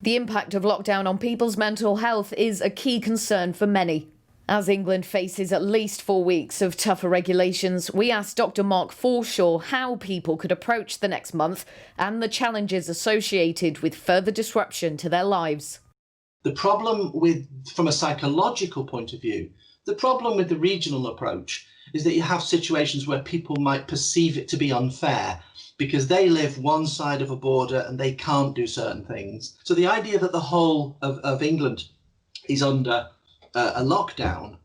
The impact of lockdown on people's mental health is a key concern for many. As England faces at least 4 weeks of tougher regulations, we asked Dr. Mark Forshaw how people could approach the next month and the challenges associated with further disruption to their lives. The problem from a psychological point of view, the problem with the regional approach is that you have situations where people might perceive it to be unfair because they live one side of a border and they can't do certain things. So the idea that the whole of England is under a lockdown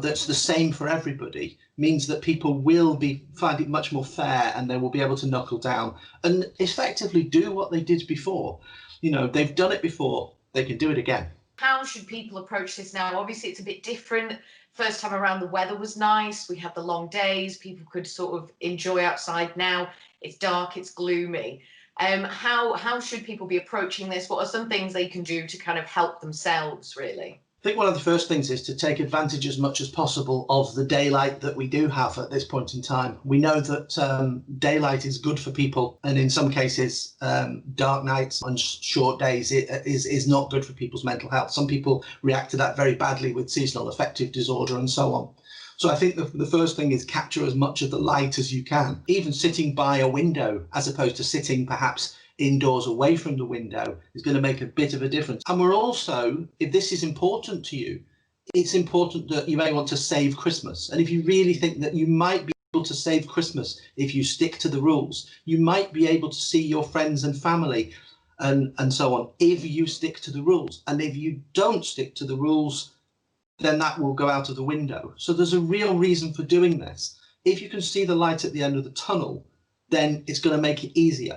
that's the same for everybody means that people will find it much more fair, and they will be able to knuckle down and effectively do what they did before. You know, they've done it before, they can do it again. How should people approach this now? Obviously, it's a bit different. First time around, the weather was nice. We had the long days. People could sort of enjoy outside. Now it's dark, it's gloomy. How should people be approaching this? What are some things they can do to kind of help themselves, really? I think one of the first things is to take advantage as much as possible of the daylight that we do have at this point in time. We know that daylight is good for people, and in some cases, dark nights and short days is not good for people's mental health. Some people react to that very badly with seasonal affective disorder and so on. So I think the first thing is capture as much of the light as you can. Even sitting by a window, as opposed to sitting perhaps indoors away from the window, is going to make a bit of a difference. And we're also, if this is important to you, it's important that you may want to save Christmas. And if you really think that you might be able to save Christmas if you stick to the rules, you might be able to see your friends and family and so on if you stick to the rules. And if you don't stick to the rules, then that will go out of the window. So there's a real reason for doing this. If you can see the light at the end of the tunnel, then it's going to make it easier.